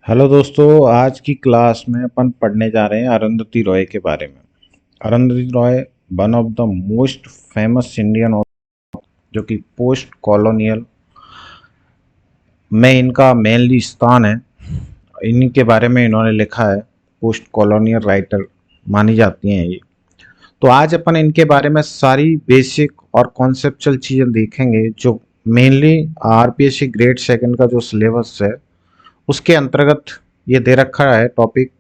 Hello दोस्तों, आज की क्लास में अपन पढ़ने जा रहे हैं अरुंधति रॉय के बारे में। Arundhati Roy one of the most famous Indian जो कि पोस्ट कॉलोनियल में इनका मेनली स्थान है। इन्हीं के बारे में इन्होंने लिखा है। पोस्ट कॉलोनियल राइटर मानी जाती हैं ये। तो आज अपन इनके बारे में सारी बेसिक और कॉन्सेप्चुअल चीज़ें देखेंगे जो मेनली आरपीएससी ग्रेड सेकंड का जो सिलेबस है उसके अंतर्गत ये दे रखा है टॉपिक।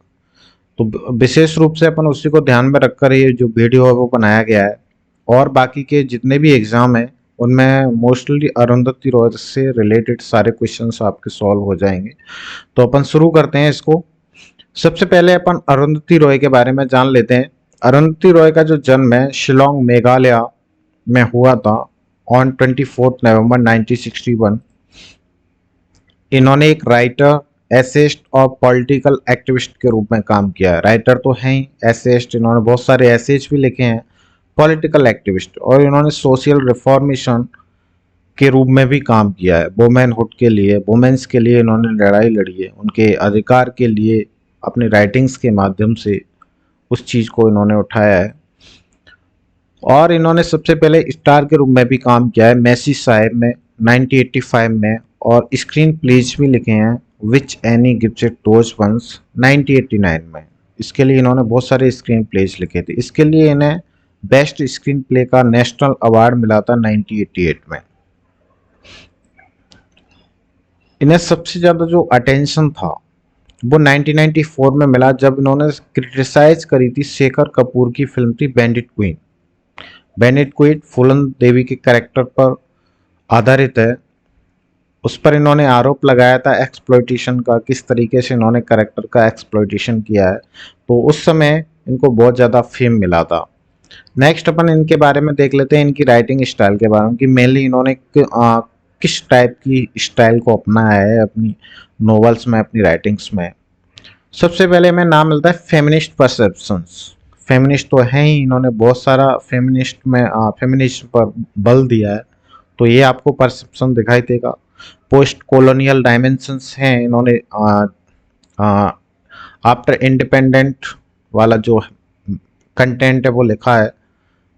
तो विशेष रूप से अपन उसी को ध्यान में रखकर ये जो वीडियो है वो बनाया गया है। और बाकी के जितने भी एग्जाम हैं उनमें मोस्टली अरुंधति रॉय से रिलेटेड सारे क्वेश्चंस आपके सॉल्व हो जाएंगे। तो अपन शुरू करते हैं इसको। सबसे पहले अपन अरुंधति रॉय के बारे में जान लेते हैं। अरुंधति रॉय का जो जन्म है शिलोंग मेघालय में हुआ था ऑन 24 नवंबर 1961। इन्होंने एक राइटर, एसेस्ट और पॉलिटिकल एक्टिविस्ट के रूप में काम किया है। राइटर तो हैं ही, एसेस्ट इन्होंने बहुत सारे एसेज भी लिखे हैं, पॉलिटिकल एक्टिविस्ट, और इन्होंने सोशल रिफॉर्मेशन के रूप में भी काम किया है। वुमेनहुड के लिए, वुमेन्स के लिए इन्होंने लड़ाई लड़ी है, उनके अधिकार के लिए अपनी राइटिंग्स के माध्यम से उस चीज़ को इन्होंने उठाया है। और इन्होंने सबसे पहले स्टार के रूप में भी काम किया है मैसी साहेब में 1985 में, और स्क्रीन प्लेज भी लिखे हैं which any gives it those ones 1989 में। इसके लिए इन्होंने बहुत सारे स्क्रीन प्लेज लिखे थे। इसके लिए इन्हें बेस्ट स्क्रीन प्ले का नेशनल अवार्ड मिला था 1988 में। इन्हें सबसे ज़्यादा जो अटेंशन था वो 1994 में मिला जब इन्होंने क्रिटिसाइज करी थी शेखर कपूर की फिल्म थी बैंडिट क्वीन। बैंडिट क्वीन फूलन देवी के कैरेक्टर पर आधारित है। उस पर इन्होंने आरोप लगाया था एक्सप्लॉइटेशन का, किस तरीके से इन्होंने कैरेक्टर का एक्सप्लॉइटेशन किया है। तो उस समय इनको बहुत ज़्यादा फेम मिला था। नेक्स्ट अपन इनके बारे में देख लेते हैं, इनकी राइटिंग स्टाइल के बारे में कि मेनली इन्होंने किस टाइप की स्टाइल को अपनाया है अपनी नॉवेल्स में, अपनी राइटिंग्स में। सबसे पहले हमें नाम मिलता है फेमिनिस्ट परसेप्शंस। फेमिनिस्ट तो हैं ही, इन्होंने बहुत सारा फेमिनिस्ट में फेमिनिस्ट पर बल दिया है, तो ये आपको परसेप्शन दिखाई देगा। पोस्ट कॉलोनियल डायमेंशंस हैं, इन्होंने आफ्टर इंडिपेंडेंट वाला जो कंटेंट है वो लिखा है।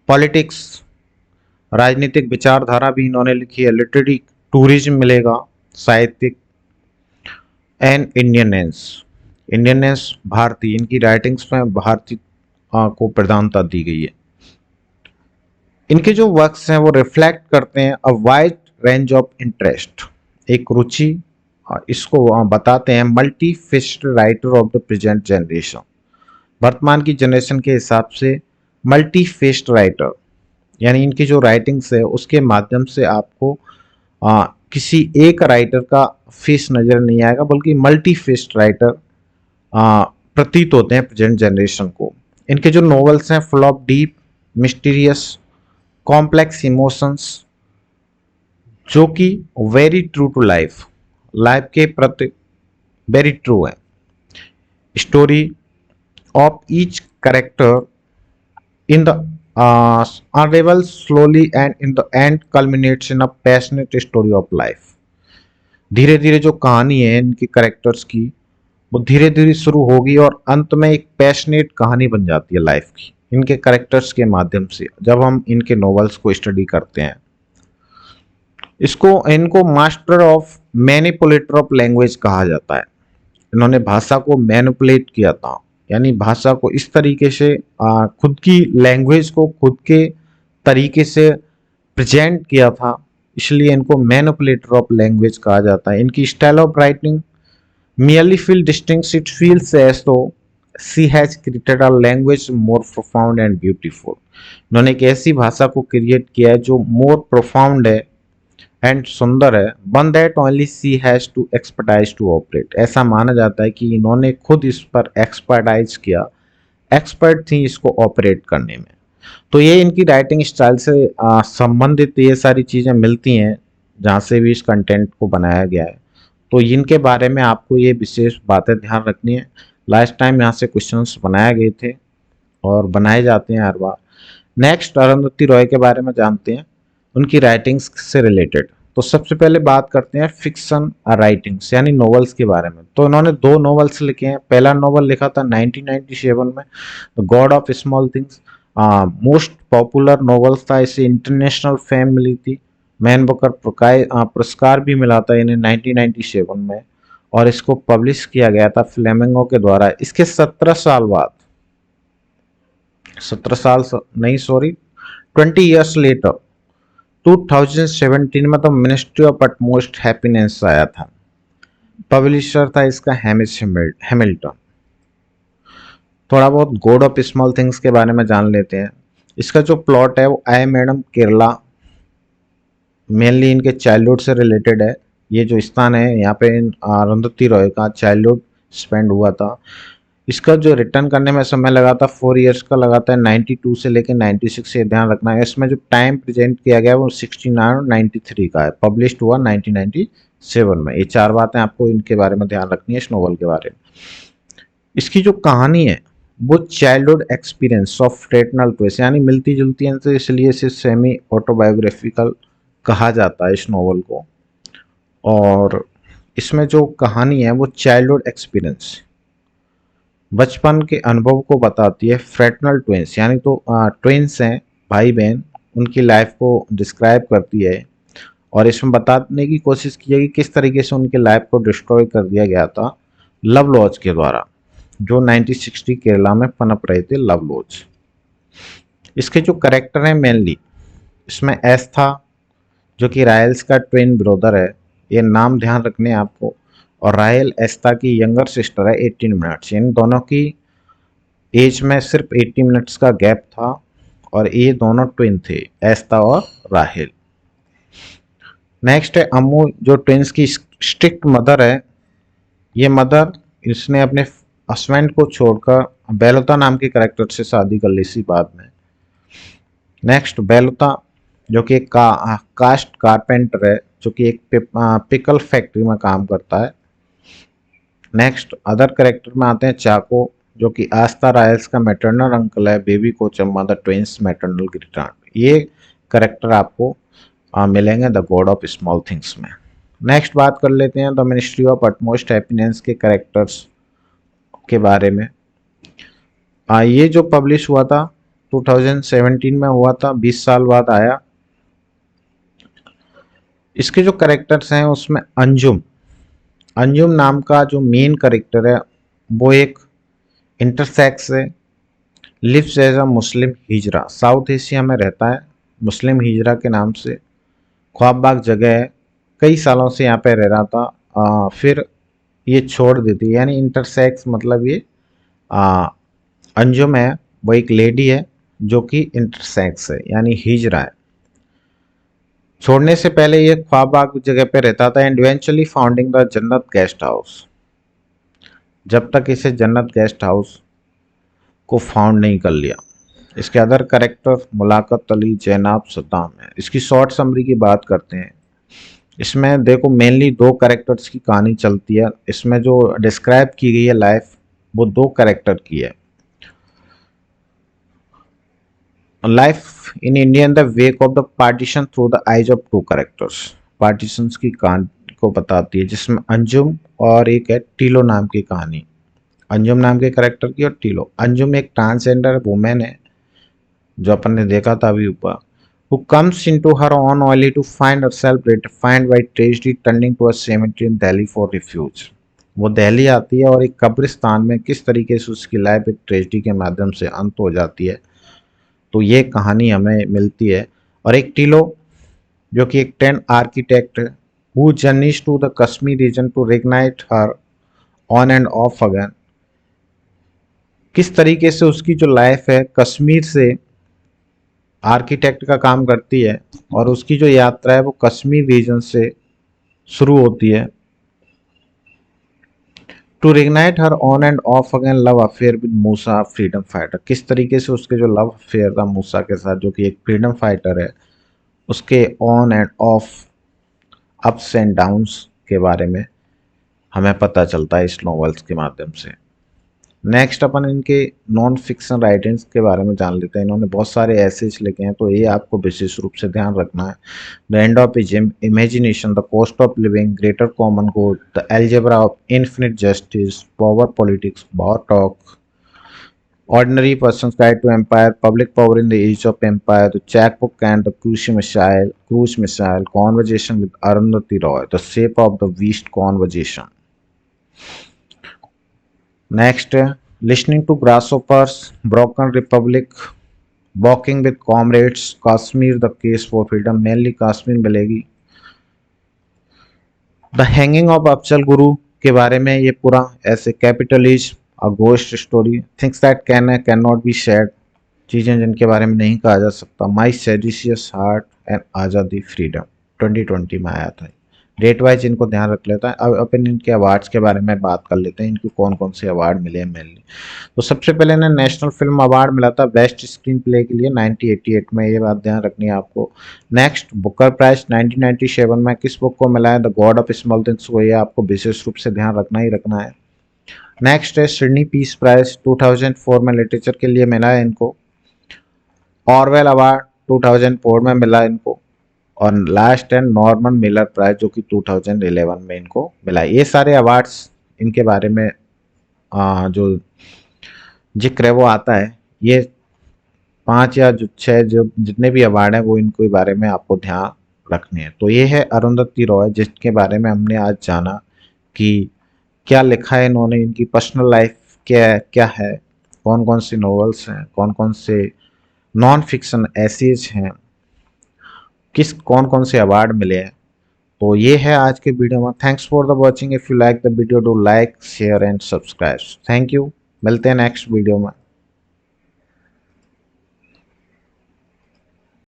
पॉलिटिक्स, राजनीतिक विचारधारा भी इन्होंने लिखी है। लिटरेरी टूरिज्म मिलेगा, साहित्यिक, एंड इंडियनेंस। इंडियनेंस भारतीय, इनकी राइटिंग्स में भारतीय को प्रधानता दी गई है। इनके जो वर्क्स हैं वो रिफ्लेक्ट करते हैं a wide range of interest, एक रुचि, इसको बताते हैं multi faced writer of the present generation. वर्तमान की जनरेशन के हिसाब से मल्टी फेस्ड राइटर, यानी इनकी जो राइटिंग्स है उसके माध्यम से आपको किसी एक राइटर का फेस नजर नहीं आएगा, बल्कि मल्टी फेस्ड राइटर प्रतीत होते हैं प्रेजेंट जनरेशन को। इनके जो नॉवेल्स हैं full of deep, mysterious, complex emotions, जो कि very true to life, life के प्रति वेरी ट्रू है। Story of each character in the unravel slowly and in the end culminates in a passionate story of life। धीरे धीरे जो कहानी है इनकी कैरेक्टर्स की वो धीरे धीरे शुरू होगी और अंत में एक पैशनेट कहानी बन जाती है लाइफ की, इनके कैरेक्टर्स के माध्यम से जब हम इनके नॉवेल्स को स्टडी करते हैं। इनको master of manipulator of language कहा जाता है। इन्होंने भाषा को मैनिपुलेट किया था, यानी भाषा को इस तरीके से खुद की लैंग्वेज को खुद के तरीके से प्रेजेंट किया था, इसलिए इनको मैनिपुलेटर ऑफ लैंग्वेज कहा जाता है। इनकी style of writing merely feel distinct, it feels as though she has created a language more profound and beautiful। इन्होंने एक ऐसी भाषा को क्रिएट किया है जो मोर प्रोफाउंड है एंड सुंदर है। One that only see has to expertise to operate, ऐसा माना जाता है कि इन्होंने खुद इस पर एक्सपर्टाइज किया, एक्सपर्ट थी इसको ऑपरेट करने में। तो ये इनकी राइटिंग स्टाइल से संबंधित ये सारी चीज़ें मिलती हैं जहाँ से भी इस कंटेंट को बनाया गया है। तो इनके बारे में आपको ये विशेष बातें ध्यान रखनी है। लास्ट टाइम यहाँ से क्वेश्चंस बनाए गए थे और बनाए जाते हैं हर बार। नेक्स्ट अरुंधति रॉय के बारे में जानते हैं, उनकी राइटिंग्स से रिलेटेड। तो सबसे पहले बात करते हैं फिक्शन राइटिंग्स यानी नॉवेल्स के बारे में। तो इन्होंने दो नॉवेल्स लिखे हैं। पहला नॉवेल लिखा था 1997 में, the God of small things. Most popular novels था, इसे इंटरनेशनल फेम मिली थी। मैन बुकर पुरस्कार भी मिला था इन्हें 1997 में, और इसको पब्लिश किया गया था फ्लेमिंगो के द्वारा। इसके 17 साल बाद, 17 साल नहीं सॉरी 20 ईयर्स लेटर 2017 में तो मिनिस्ट्री ऑफ अटमोस्ट हैप्पीनेस आया था। पब्लिशर था इसका हैमिल्टन। थोड़ा बहुत गॉड ऑफ स्मॉल थिंग्स के बारे में जान लेते हैं। इसका जो प्लॉट है वो आई मैडम केरला, मेनली इनके चाइल्डहुड से रिलेटेड है। ये जो स्थान है यहाँ पे अरुंधति रॉय का चाइल्डहुड स्पेंड हुआ था। इसका जो रिटर्न करने में समय लगा था 4 इयर्स का लगा था, 92 से लेकर 96 से ध्यान रखना है। इसमें जो टाइम प्रेजेंट किया गया है वो 69 और 93 का है। पब्लिश्ड हुआ 1997 में। ये 4 बातें आपको इनके बारे में ध्यान रखनी है इस नॉवल के बारे में। इसकी जो कहानी है वो childhood experience of retinal twist यानी मिलती जुलती है, तो इसलिए इसे सेमी ऑटोबायोग्राफिकल कहा जाता है इस नॉवल को। और इसमें जो कहानी है वो चाइल्डहुड एक्सपीरियंस, बचपन के अनुभव को बताती है। फ्रेटनल ट्विंस यानी तो ट्विंस हैं, भाई बहन, उनकी लाइफ को डिस्क्राइब करती है। और इसमें बताने की कोशिश की है कि किस तरीके से उनके लाइफ को डिस्ट्रॉय कर दिया गया था लव लॉज के द्वारा, जो 1960 केरला में पनप रहे थे लव लॉज। इसके जो करेक्टर हैं मेनली, इसमें एस था जो कि रायल्स का ट्विन ब्रदर है, ये नाम ध्यान रखने आपको। और रायल एस्ता की यंगर सिस्टर है 18 मिनट्स। इन दोनों की एज में सिर्फ 80 मिनट्स का गैप था, और ये दोनों ट्विन थे, एस्ता और राहेल। नेक्स्ट है अम्मू, जो ट्विंस की स्ट्रिक्ट मदर है। ये मदर, इसने अपने हस्बैंड को छोड़कर बेलोता नाम के करेक्टर से शादी कर ली थी बाद में। नेक्स्ट बेलोता, जो कि एक कास्ट कारपेंटर है, जो कि एक पिकल फैक्ट्री में काम करता है। नेक्स्ट अदर करेक्टर में आते हैं चाको, जो कि आस्था रायल्स का मैटरनल अंकल है, baby coach the twins maternal great. ये करेक्टर आपको मिलेंगे the God of small things में। नेक्स्ट बात कर लेते हैं the ministry of utmost happiness के करेक्टर्स के बारे में। ये जो पब्लिश हुआ था 2017 में हुआ था, 20 साल बाद आया। इसके जो करेक्टर्स हैं उसमें अंजुम, अंजुम नाम का जो मेन करेक्टर है वो एक इंटरसेक्स है, lives as a Muslim hijra, South Asia में रहता है, मुस्लिम हिजरा के नाम से। ख्वाबबाग जगह है, कई सालों से यहाँ पे रह रहा था, फिर ये छोड़ देती है। यानी इंटरसेक्स मतलब ये अंजुम है वो एक लेडी है जो कि इंटरसेक्स है यानी हिजरा है। छोड़ने से पहले ये ख्वाबबाग जगह पे रहता था एंड इवेंचुअली फाउंडिंग द जन्नत गेस्ट हाउस, जब तक इसे जन्नत गेस्ट हाउस को फाउंड नहीं कर लिया। इसके अदर करेक्टर मुलाकत अली, जैनाब, सद्दाम है। इसकी शॉर्ट समरी की बात करते हैं। इसमें देखो मेनली दो करेक्टर्स की कहानी चलती है। इसमें जो डिस्क्राइब की गई है लाइफ वो दो करेक्टर की है। Life in India in the wake of the partition through the eyes of two characters, partitions की कहानी को बताती है, जिसमें अंजुम और एक है टीलो नाम की कहानी। अंजुम नाम के करेक्टर की और टीलो। अंजुम एक ट्रांसजेंडर वुमेन है जो अपन ने देखा था अभी ऊपर, who comes into her own only to find herself defined by tragedy turning to a cemetery in Delhi for refuge। वो दिल्ली आती है और एक कब्रिस्तान में किस तरीके से उसकी लाइफ एक ट्रेजिडी के माध्यम से अंत हो जाती है, तो ये कहानी हमें मिलती है। और एक टीलो जो कि एक ट्रेन आर्किटेक्ट है, who journeys to the Kashmir region to reignite her on and off again। किस तरीके से उसकी जो लाइफ है कश्मीर से आर्किटेक्ट का काम करती है, और उसकी जो यात्रा है वो कश्मीर रीजन से शुरू होती है। To reignite her on and off again love affair with Musa freedom fighter. किस तरीके से उसके जो लव अफेयर था मूसा के साथ, जो कि एक फ्रीडम फाइटर है, उसके on and of ups and downs के बारे में हमें पता चलता है इस नॉवेल्स के माध्यम से। नेक्स्ट अपन इनके नॉन फिक्शन राइटिंग्स के बारे में जान लेते हैं। इन्होंने बहुत सारे एसेज लिखे हैं, तो ये आपको विशेष रूप से ध्यान रखना है। The end of imagination, the cost of living, greater common good, the algebra of infinite justice, power politics, power talk, Ordinary Person's Guide to Empire, Public Power in the Age of Empire, The Checkbook and the Cruise Missile, Conversation with Arundhati Roy, The Shape of the Beast Conversation. Next, Listening to Grasshoppers, Broken Republic, Walking with Comrades, Kashmir, The Case for Freedom, mainly Kashmir मिलेगी। The hanging of Afzal Guru के बारे में ये पूरा ऐसे capitalism, a ghost story, things that can not be shared, चीज़ें जिनके बारे में नहीं कहा जा सकता, माई सेडिशियस हार्ट एंड आज़ादी फ्रीडम, 2020 में आया था। डेट वाइज इनको ध्यान रख लेता है। अब अपन इनके अवार्ड्स के बारे में बात कर लेते हैं, इनको कौन कौन से अवार्ड मिले हैं मेनली। तो सबसे पहले इन्हें नेशनल फिल्म अवार्ड मिला था बेस्ट स्क्रीन प्ले के लिए 1988 में, ये बात ध्यान रखनी है आपको। नेक्स्ट, बुकर प्राइज 1997 में किस बुक को मिला है? The God of small things को, ये आपको विशेष रूप से ध्यान रखना ही रखना है। नेक्स्ट है सिडनी पीस प्राइज 2004 में लिटरेचर के लिए मिला है इनको। ऑरवेल अवार्ड 2004 में मिला इनको। और लास्ट है नॉर्मन मिलर प्राइज जो कि 2011 में इनको मिला। ये सारे अवार्ड्स इनके बारे में जो जिक्र है वो आता है। ये 5 या 6 जो जितने भी अवार्ड हैं वो इनके बारे में आपको ध्यान रखने हैं। तो ये है अरुंधति रॉय, जिसके बारे में हमने आज जाना कि क्या लिखा है इन्होंने, इनकी पर्सनल लाइफ क्या क्या है, कौन कौन सी नॉवेल्स हैं, कौन कौन से नॉन फिक्शन एसेज हैं, कौन कौन से अवार्ड मिले हैं। तो ये है आज के वीडियो में। Thanks for the watching. If you like the video do like share and subscribe. Thank you. मिलते हैं नेक्स्ट वीडियो में।